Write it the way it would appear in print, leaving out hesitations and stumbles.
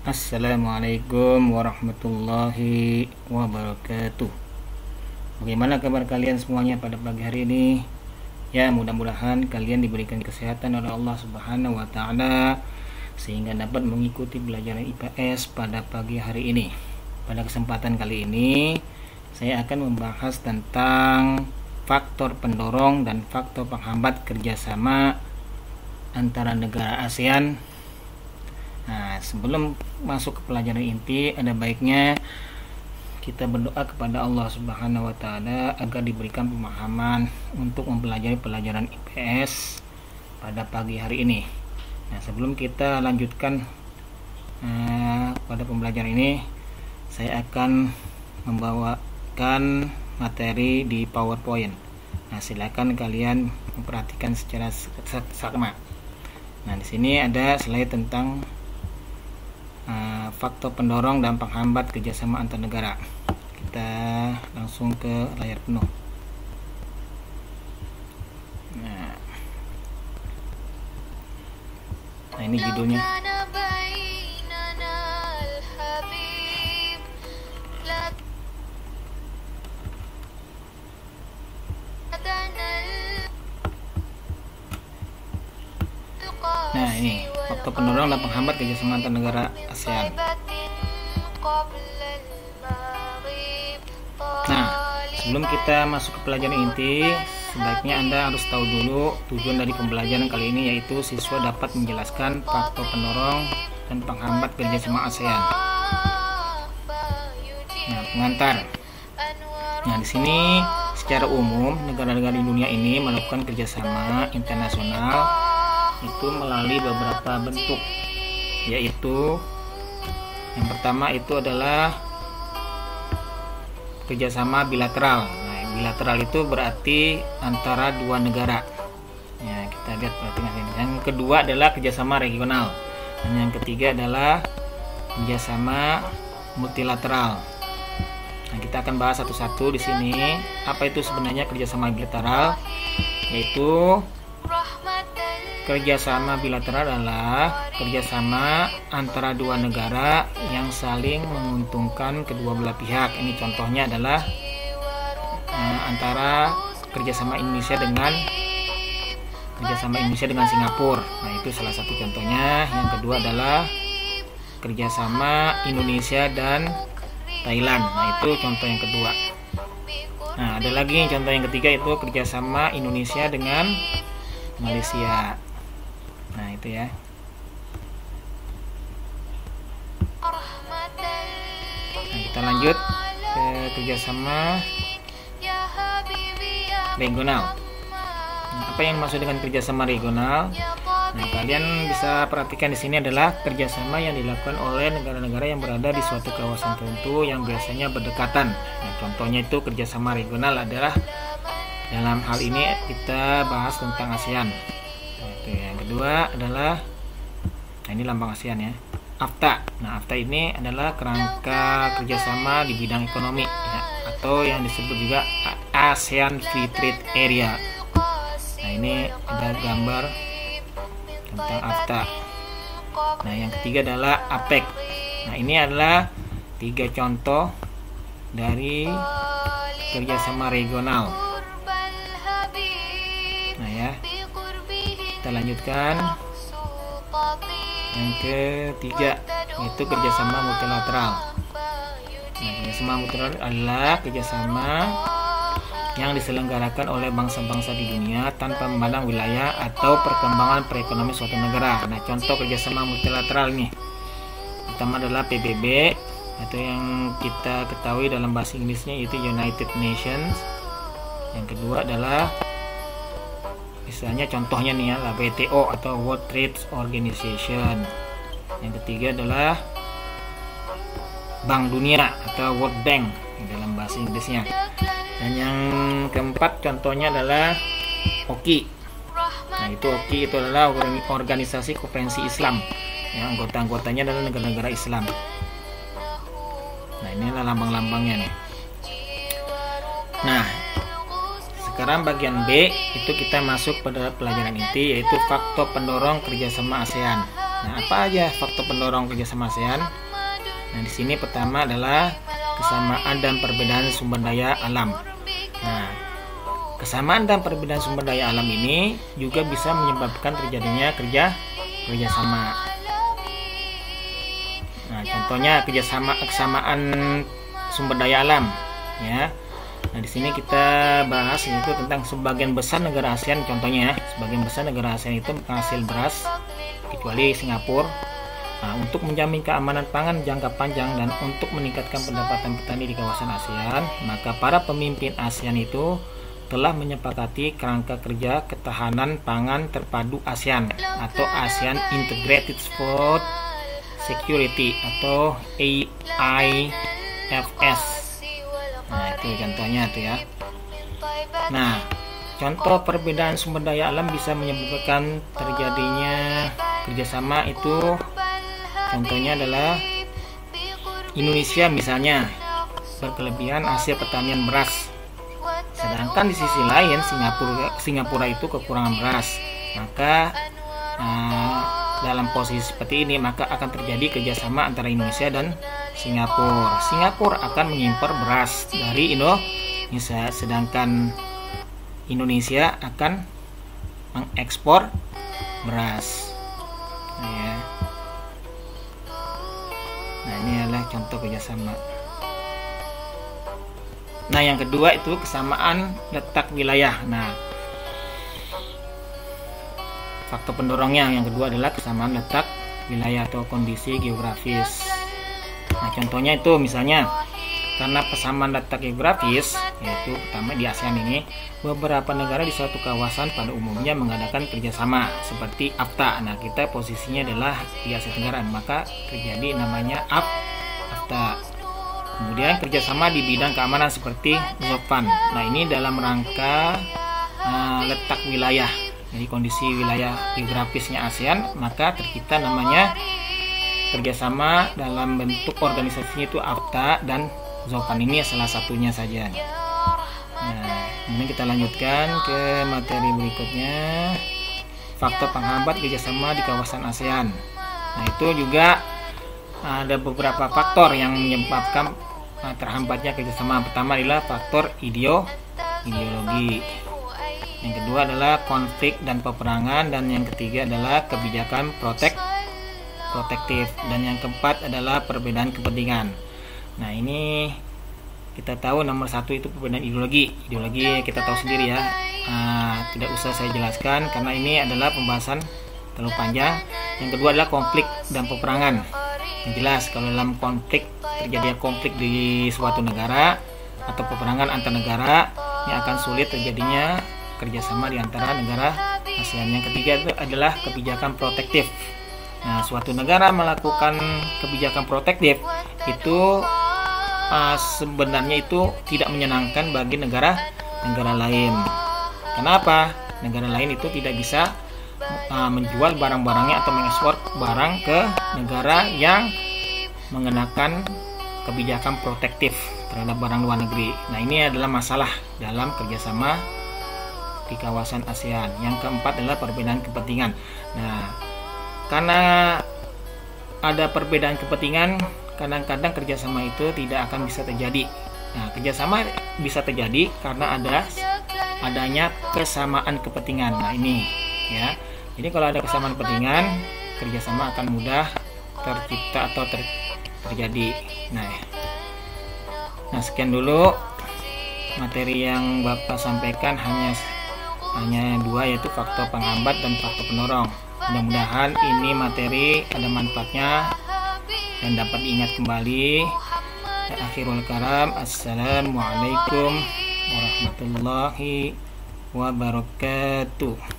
Assalamualaikum warahmatullahi wabarakatuh. Bagaimana kabar kalian semuanya pada pagi hari ini? Ya, mudah-mudahan kalian diberikan kesehatan oleh Allah Subhanahu wa taala sehingga dapat mengikuti pelajaran IPS pada pagi hari ini. Pada kesempatan kali ini saya akan membahas tentang faktor pendorong dan faktor penghambat kerjasama antara negara ASEAN. Nah, sebelum masuk ke pelajaran inti, ada baiknya kita berdoa kepada Allah Subhanahu wa taala agar diberikan pemahaman untuk mempelajari pelajaran IPS pada pagi hari ini. Nah, sebelum kita lanjutkan pada pembelajaran ini, saya akan membawakan materi di PowerPoint. Nah, silakan kalian memperhatikan secara seksama. Nah, di sini ada slide tentang faktor pendorong dan penghambat kerjasama antar negara. Kita langsung ke layar penuh. Nah, ini judulnya. Nah, ini faktor pendorong dan penghambat kerjasama antar negara ASEAN. Nah, sebelum kita masuk ke pelajaran inti, sebaiknya Anda harus tahu dulu tujuan dari pembelajaran kali ini, yaitu siswa dapat menjelaskan faktor pendorong dan penghambat kerjasama ASEAN. Nah, pengantar. Nah, di sini secara umum negara-negara di dunia ini melakukan kerjasama internasional itu melalui beberapa bentuk, yaitu yang pertama itu adalah kerjasama bilateral. Nah, bilateral itu berarti antara dua negara. Ya, kita lihat perhatikan ini. Yang kedua adalah kerjasama regional, dan yang ketiga adalah kerjasama multilateral. Nah, kita akan bahas satu-satu di sini. Apa itu sebenarnya kerjasama bilateral? Yaitu kerjasama bilateral adalah kerjasama antara dua negara yang saling menguntungkan kedua belah pihak. Ini contohnya adalah antara kerjasama Indonesia dengan Singapura. Nah, itu salah satu contohnya. Yang kedua adalah kerjasama Indonesia dan Thailand. Nah, itu contoh yang kedua. Nah, ada lagi contoh yang ketiga, itu kerjasama Indonesia dengan Malaysia. Nah, itu ya. Nah, kita lanjut ke kerjasama regional. Nah, apa yang dimaksud dengan kerjasama regional? Nah, kalian bisa perhatikan di sini adalah kerjasama yang dilakukan oleh negara-negara yang berada di suatu kawasan tertentu yang biasanya berdekatan. Nah, contohnya itu kerjasama regional adalah, dalam hal ini kita bahas tentang ASEAN. Yang kedua adalah, nah ini lambang ASEAN ya, AFTA. Nah, AFTA ini adalah kerangka kerjasama di bidang ekonomi ya, atau yang disebut juga ASEAN Free Trade Area. Nah, ini ada gambar tentang AFTA. Nah, yang ketiga adalah APEC. Nah, ini adalah tiga contoh dari kerjasama regional. Nah ya, kita lanjutkan yang ketiga, yaitu kerjasama multilateral. Nah, kerjasama multilateral adalah kerjasama yang diselenggarakan oleh bangsa-bangsa di dunia tanpa memandang wilayah atau perkembangan perekonomian suatu negara. Nah, contoh kerjasama multilateral nih, pertama adalah PBB, atau yang kita ketahui dalam bahasa Inggrisnya yaitu United Nations. Yang kedua adalah, misalnya contohnya nih ya, WTO atau World Trade Organization. Yang ketiga adalah Bank Dunia atau World Bank dalam bahasa Inggrisnya. Dan yang keempat contohnya adalah OKI. Nah, itu OKI itu adalah organisasi konferensi Islam. Ya, anggota-anggotanya adalah negara-negara Islam. Nah, ini adalah lambang-lambangnya nih. Nah, sekarang bagian B itu kita masuk pada pelajaran inti, yaitu faktor pendorong kerjasama ASEAN. Nah, apa aja faktor pendorong kerjasama ASEAN? Nah, di sini pertama adalah kesamaan dan perbedaan sumber daya alam. Nah, kesamaan dan perbedaan sumber daya alam ini juga bisa menyebabkan terjadinya kerjasama. Nah, contohnya kesamaan sumber daya alam, ya. Nah, di sini kita bahas itu tentang sebagian besar negara ASEAN, contohnya sebagian besar negara ASEAN itu penghasil beras, kecuali Singapura. Nah, untuk menjamin keamanan pangan jangka panjang dan untuk meningkatkan pendapatan petani di kawasan ASEAN, maka para pemimpin ASEAN itu telah menyepakati kerangka kerja ketahanan pangan terpadu ASEAN atau ASEAN Integrated Food Security atau AIFS. Nah, itu contohnya tuh ya. Nah, contoh perbedaan sumber daya alam bisa menyebabkan terjadinya kerjasama itu. Contohnya adalah Indonesia misalnya berkelebihan hasil pertanian beras, sedangkan di sisi lain Singapura itu kekurangan beras. Maka dalam posisi seperti ini maka akan terjadi kerjasama antara Indonesia dan Singapura. Singapura akan mengimpor beras dari Indonesia, sedangkan Indonesia akan mengekspor beras. Nah, ini adalah contoh kerjasama. Nah, yang kedua itu kesamaan letak wilayah. Nah, faktor pendorongnya yang kedua adalah kesamaan letak wilayah atau kondisi geografis. Nah, contohnya itu misalnya karena persamaan letak geografis, yaitu pertama di ASEAN ini, beberapa negara di suatu kawasan pada umumnya mengadakan kerjasama seperti AFTA. Nah, kita posisinya adalah di Asia Tenggara, maka terjadi namanya AFTA. Kemudian kerjasama di bidang keamanan seperti ZOFAN. Nah, ini dalam rangka letak wilayah. Jadi kondisi wilayah geografisnya ASEAN, maka tercipta namanya kerjasama dalam bentuk organisasinya itu AFTA dan ZOFAN, ini salah satunya saja. Nah, kemudian kita lanjutkan ke materi berikutnya, faktor penghambat kerjasama di kawasan ASEAN. Nah, itu juga ada beberapa faktor yang menyebabkan terhambatnya kerjasama. Pertama adalah faktor ideologi. Yang kedua adalah konflik dan peperangan, dan yang ketiga adalah kebijakan protektif, dan yang keempat adalah perbedaan kepentingan. Nah, ini kita tahu nomor satu itu perbedaan ideologi kita tahu sendiri ya, tidak usah saya jelaskan karena ini adalah pembahasan terlalu panjang. Yang kedua adalah konflik dan peperangan. Yang jelas kalau dalam terjadi konflik di suatu negara atau peperangan antar negara, yang akan sulit terjadinya kerjasama di antara negara ASEAN. Yang ketiga itu adalah kebijakan protektif. Nah, suatu negara melakukan kebijakan protektif itu sebenarnya itu tidak menyenangkan bagi negara lain. Kenapa? Negara lain itu tidak bisa menjual barang-barangnya atau mengekspor barang ke negara yang mengenakan kebijakan protektif terhadap barang luar negeri. Nah, ini adalah masalah dalam kerjasama di kawasan ASEAN. Yang keempat adalah perbedaan kepentingan. Nah, karena ada perbedaan kepentingan, kadang-kadang kerjasama itu tidak akan bisa terjadi. Nah, kerjasama bisa terjadi karena adanya kesamaan kepentingan. Nah, ini ya. Jadi kalau ada kesamaan kepentingan, kerjasama akan mudah tercipta atau terjadi. Nah, sekian dulu materi yang Bapak sampaikan, hanya dua, yaitu faktor penghambat dan faktor pendorong. Mudah-mudahan ini materi ada manfaatnya dan dapat diingat kembali. Akhirul kalam, assalamualaikum warahmatullahi wabarakatuh.